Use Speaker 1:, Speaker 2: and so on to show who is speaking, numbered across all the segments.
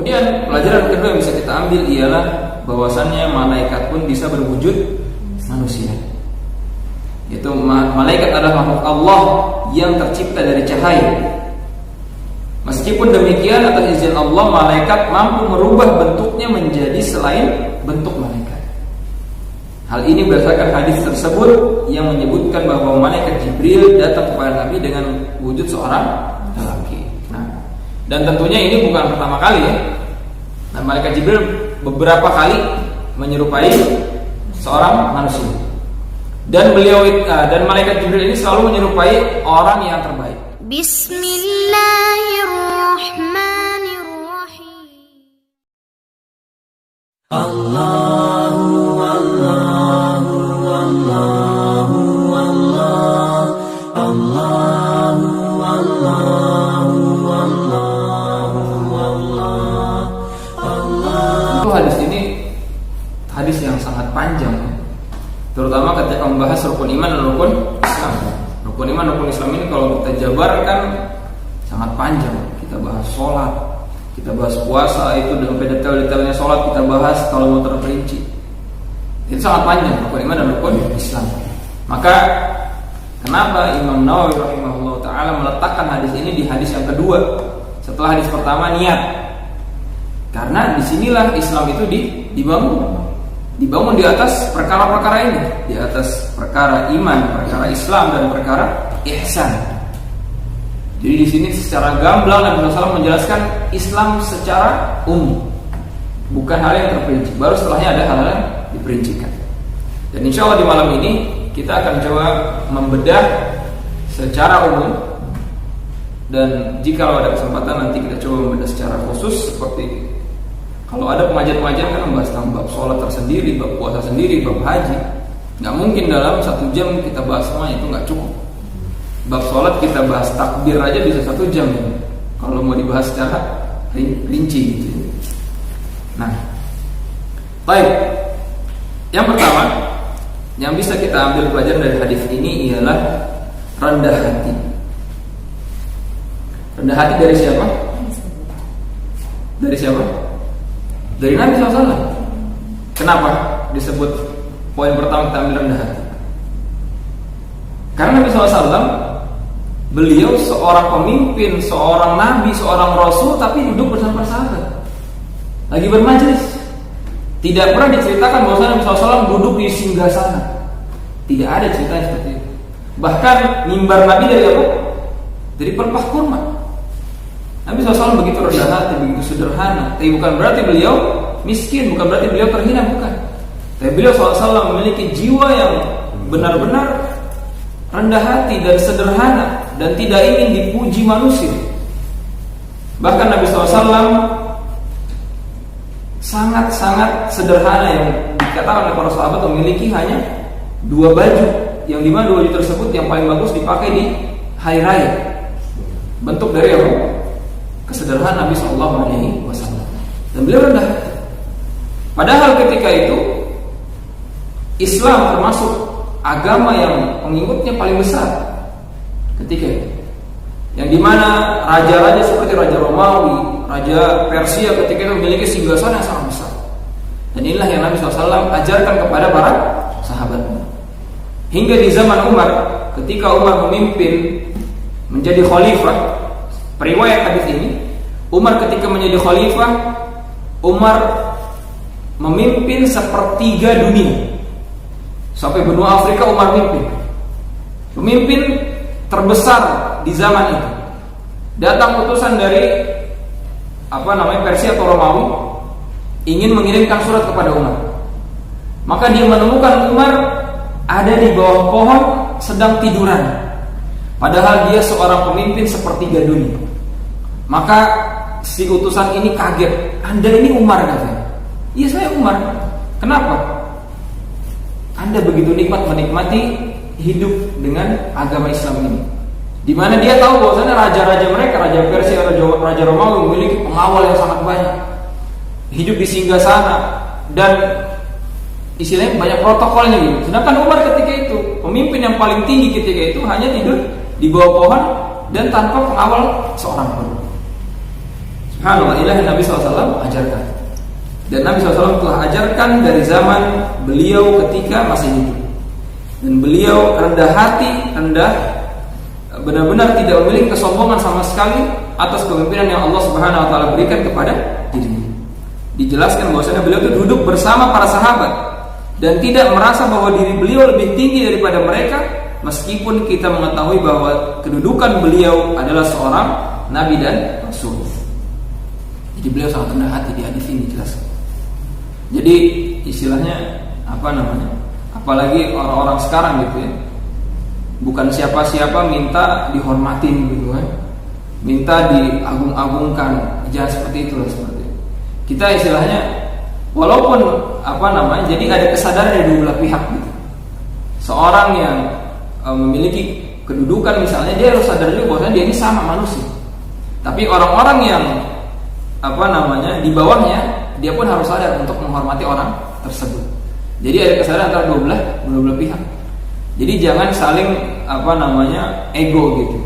Speaker 1: Kemudian pelajaran kedua yang bisa kita ambil ialah bahwasannya malaikat pun bisa berwujud manusia. Yaitu malaikat adalah makhluk Allah yang tercipta dari cahaya. Meskipun demikian, atas izin Allah, malaikat mampu merubah bentuknya menjadi selain bentuk malaikat. Hal ini berdasarkan hadis tersebut yang menyebutkan bahwa malaikat Jibril datang kepada Nabi dengan wujud seorang lelaki. Nah, dan tentunya ini bukan pertama kali ya. Nah, malaikat Jibril beberapa kali menyerupai seorang manusia. Dan malaikat Jibril ini selalu menyerupai orang yang terbaik.
Speaker 2: Bismillahirrahmanirrahim. Allahu Allahu Allahu Allah, Allahu Allahu Allahu Allah.
Speaker 1: Itu hadis ini hadis yang sangat panjang, terutama ketika membahas rukun iman dan rukun Islam. Rukun iman, rukun Islam ini kalau kita jabarkan sangat panjang. Kita bahas sholat, kita bahas puasa, itu dengan detail-detailnya sholat kita bahas kalau mau terperinci. Itu sangat panjang rukun iman dan rukun Islam. Maka kenapa Imam Nawawi rahimahullah ta'ala meletakkan hadis ini di hadis yang kedua setelah hadis pertama, niat? Karena disinilah Islam itu dibangun di atas perkara-perkara ini, di atas perkara iman, perkara Islam, dan perkara ihsan. Jadi di sini secara gamblang Nabi SAW menjelaskan Islam secara umum, bukan hal yang terperinci. Baru setelahnya ada hal yang diperincikan. Dan insya Allah di malam ini kita akan coba membedah secara umum. Dan jika ada kesempatan nanti kita coba membedah secara khusus, seperti kalau ada pengajian-pengajian kan membahas tentang bab sholat tersendiri, bab puasa sendiri, bab haji. Nggak mungkin dalam 1 jam kita bahas semuanya, itu nggak cukup. Bab sholat kita bahas takbir aja bisa 1 jam ya, kalau mau dibahas secara rinci gitu. Nah, baik. Yang pertama yang bisa kita ambil pelajaran dari hadis ini ialah rendah hati. Rendah hati dari siapa? Dari siapa? Dari Nabi SAW. Kenapa disebut poin pertama kita ambil rendah hati? Karena Nabi SAW, beliau seorang pemimpin, seorang nabi, seorang rasul, tapi duduk bersama sahabat, lagi bermajlis. Tidak pernah diceritakan bahwa Nabi SAW duduk di singgasana. Tidak ada ceritanya seperti itu. Bahkan mimbar Nabi dari apa? Dari pelepah kurma. Nabi SAW begitu rendah hati, begitu sederhana. Tapi bukan berarti beliau miskin, bukan berarti beliau terhina, bukan. Tapi beliau SAW memiliki jiwa yang benar-benar rendah hati dan sederhana, dan tidak ingin dipuji manusia. Bahkan Nabi SAW sangat-sangat sederhana, yang dikatakan oleh para sahabat memiliki hanya 2 baju, yang dimana 2 baju tersebut yang paling bagus dipakai di hari raya. Bentuk dari apa? Kesederhanaan Nabi SAW. Dan beliau rendah hati. Padahal ketika itu Islam termasuk agama yang pengikutnya paling besar ketika itu, yang dimana raja-raja seperti Raja Romawi, Raja Persia ketika itu memiliki singgasana yang sangat besar. Dan inilah yang Nabi SAW ajarkan kepada para sahabatnya. Hingga di zaman Umar, ketika Umar memimpin menjadi khalifah, periwayat hadis ini, Umar ketika menjadi khalifah, Umar memimpin 1/3 dunia. Sampai benua Afrika Umar mimpin. Pemimpin terbesar di zaman itu. Datang utusan dari Persia atau Romawi, ingin mengirimkan surat kepada Umar. Maka dia menemukan Umar ada di bawah pohon sedang tiduran, padahal dia seorang pemimpin 1/3 dunia. Maka si utusan ini kaget. Anda ini Umar, katanya. Iya, saya Umar. Kenapa? Anda begitu nikmat menikmati hidup dengan agama Islam ini, di mana dia tahu bahwasanya raja-raja mereka, Raja Persia atau Raja Romawi, memiliki pengawal yang sangat banyak, hidup di singgasana, dan istilahnya banyak protokolnya gitu. Sedangkan Umar ketika itu, pemimpin yang paling tinggi ketika itu, hanya tidur di bawah pohon dan tanpa pengawal seorang pun. Subhanallah, inilah yang Nabi SAW ajarkan. Dan Nabi SAW telah ajarkan dari zaman beliau ketika masih hidup. Dan beliau rendah hati, benar-benar tidak memiliki kesombongan sama sekali atas kepemimpinan yang Allah Subhanahu wa taala berikan kepada dirinya. Dijelaskan bahwasanya beliau itu duduk bersama para sahabat dan tidak merasa bahwa diri beliau lebih tinggi daripada mereka, meskipun kita mengetahui bahwa kedudukan beliau adalah seorang nabi dan rasul. Jadi beliau sangat rendah hati di hadis ini jelas. Jadi istilahnya apalagi orang-orang sekarang gitu ya, bukan siapa-siapa minta dihormatin gitu kan, minta diagung-agungkan, jangan seperti itulah. Seperti kita istilahnya, walaupun jadi ada kesadaran dari dua belah pihak gitu. Seorang yang memiliki kedudukan misalnya, dia harus sadar juga bahwa dia ini sama manusia. Tapi orang-orang yang di bawahnya, dia pun harus sadar untuk menghormati orang tersebut. Jadi ada kesadaran antara dua belah pihak. Jadi jangan saling ego gitu.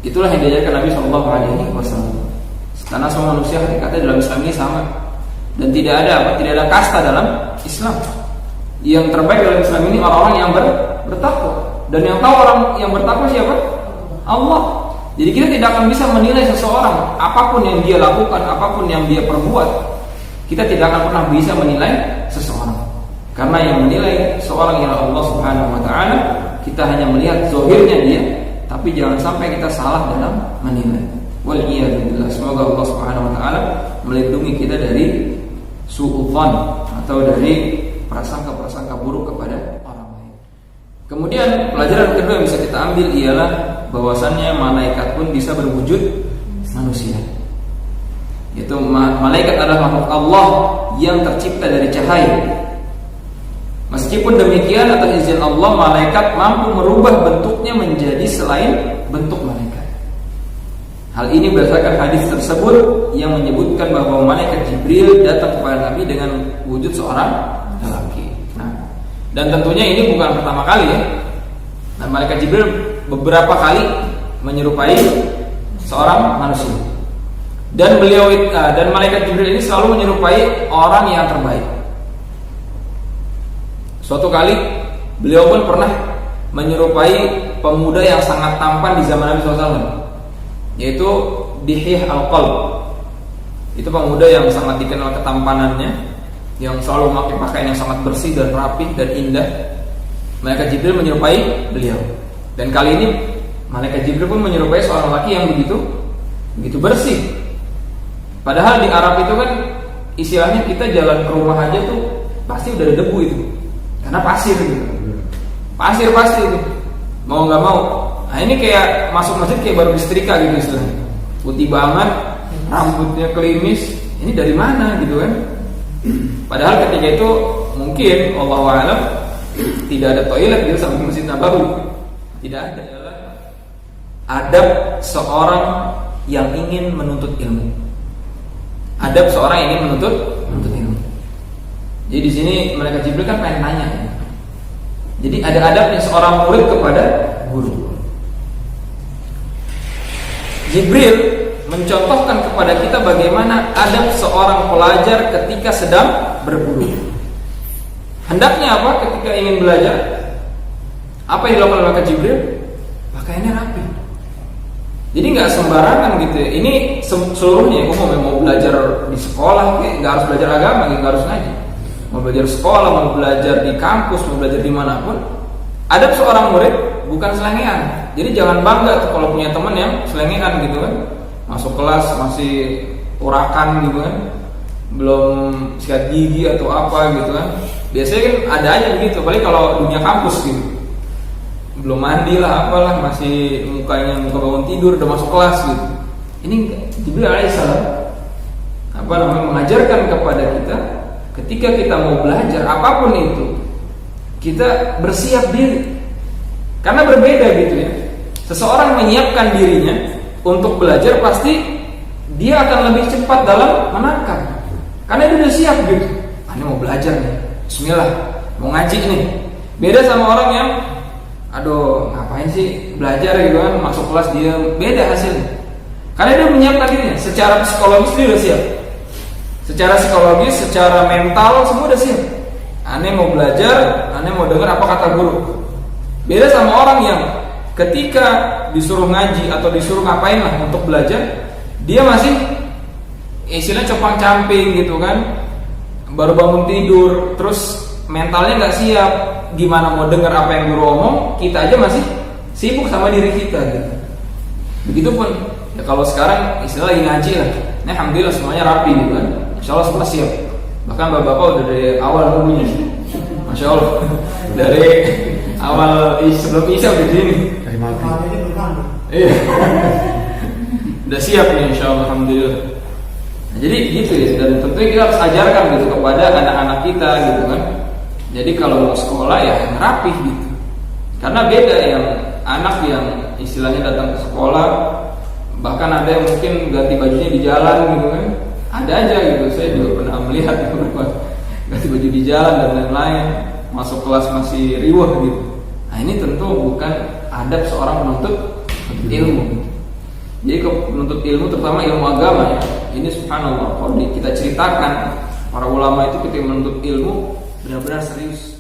Speaker 1: Itulah yang diajarkan Nabi SAW. Karena semua manusia hakikatnya dalam Islam ini sama, dan tidak ada kasta dalam Islam. Yang terbaik dalam Islam ini orang-orang yang bertakwa, dan yang tahu orang yang bertakwa siapa? Allah. Jadi kita tidak akan bisa menilai seseorang apapun yang dia lakukan, apapun yang dia perbuat. Kita tidak akan pernah bisa menilai seseorang. Karena yang menilai seorang ialah Allah Subhanahu wa taala. Kita hanya melihat zahirnya dia, tapi jangan sampai kita salah dalam menilai. Wal iyad billah. Semoga Allah Subhanahu wa taala melindungi kita dari suudzon atau dari prasangka-prasangka buruk kepada orang lain. Kemudian pelajaran kedua yang bisa kita ambil ialah bahwasannya malaikat pun bisa berwujud manusia. Yaitu malaikat adalah makhluk Allah yang tercipta dari cahaya. Meskipun demikian, atas izin Allah, malaikat mampu merubah bentuknya menjadi selain bentuk malaikat. Hal ini berdasarkan hadis tersebut yang menyebutkan bahwa malaikat Jibril datang kepada Nabi dengan wujud seorang lelaki. Dan tentunya ini bukan pertama kali ya. Nah, malaikat Jibril beberapa kali menyerupai seorang manusia. Dan malaikat Jibril ini selalu menyerupai orang yang terbaik. Suatu kali beliau pun pernah menyerupai pemuda yang sangat tampan di zaman Nabi SAW, yaitu Dihiyah Al-Qalb. Itu pemuda yang sangat dikenal ketampanannya, yang selalu memakai pakaian yang sangat bersih dan rapi dan indah. Malaikat Jibril menyerupai beliau. Dan kali ini malaikat Jibril pun menyerupai seorang laki yang begitu bersih. Padahal di Arab itu kan istilahnya kita jalan ke rumah aja tuh pasti udah ada debu itu. Karena pasir gitu. Pasir pasti itu. Mau nggak mau. Nah ini kayak masuk masjid kayak baru disetrika gitu istilahnya. Putih banget, rambutnya klimis. Ini dari mana gitu kan? Padahal ketika itu mungkin Allahu a'lam tidak ada toilet di samping Masjid Nabawi. Tidak ada. Adab seorang yang ingin menuntut ilmu. Adab seorang yang ingin menuntut ilmu. Jadi di sini malaikat Jibril kan pengen nanya. Jadi ada adabnya seorang murid kepada guru. Jibril mencontohkan kepada kita bagaimana adab seorang pelajar ketika sedang berguru. Hendaknya apa ketika ingin belajar? Apa yang dilakukan oleh malaikat Jibril? Pakaiannya rapi. Jadi nggak sembarangan gitu ya. Ini seluruhnya umum. Mau belajar di sekolah, nggak harus belajar agama, nggak harus ngaji. Mau belajar sekolah, mau belajar di kampus, mau belajar dimanapun, adab seorang murid bukan selengean. Jadi jangan bangga tuh kalau punya teman yang selengean gitu kan. Masuk kelas masih urakan gitu kan, belum sikat gigi atau apa gitu kan. Biasanya kan ada aja begitu, apalagi kalau dunia kampus gitu. Belum mandi lah apalah, masih muka bangun tidur udah masuk kelas gitu. Ini Jibril alaihissalam mengajarkan kepada kita ketika kita mau belajar apapun itu, kita bersiap diri. Karena berbeda gitu ya. Seseorang menyiapkan dirinya untuk belajar, pasti dia akan lebih cepat dalam menangkap. Karena dia udah siap gitu. Ini mau belajar nih, bismillah, mau ngaji nih. Beda sama orang yang aduh ngapain sih belajar gitu kan, masuk kelas dia beda hasilnya. Karena dia menyiapkan dirinya secara psikologis, dia udah siap. Secara psikologis, secara mental semua udah siap. Aneh mau belajar, aneh mau dengar apa kata guru. Beda sama orang yang ketika disuruh ngaji atau disuruh ngapain lah untuk belajar, dia masih istilahnya compang-camping gitu kan, baru bangun tidur, terus mentalnya nggak siap, gimana mau dengar apa yang guru omong, kita aja masih sibuk sama diri kita gitu. Begitupun ya kalau sekarang istilah lagi ngaji lah, ini alhamdulillah semuanya rapi gitu kan, insya Allah semua siap. Bahkan bapak-bapak udah dari awal nunggunya, masya Allah, dari awal sebelum isya udah di sini.
Speaker 3: Dari maghrib.
Speaker 1: Iya, udah siap nih insya Allah, alhamdulillah. Nah, jadi gitu ya, dan tentunya kita harus ajarkan gitu kepada anak-anak kita gitu kan. Jadi kalau mau sekolah ya rapih gitu. Karena beda yang anak yang istilahnya datang ke sekolah, bahkan ada yang mungkin ganti bajunya di jalan gitu kan. Ada aja gitu, saya juga pernah melihat beberapa ganti baju di jalan dan lain-lain, masuk kelas masih riwah gitu. Nah ini tentu bukan adab seorang penuntut ilmu. Jadi penuntut ilmu terutama ilmu agama ya, ini subhanallah kalau kita ceritakan para ulama itu ketika menuntut ilmu benar-benar serius.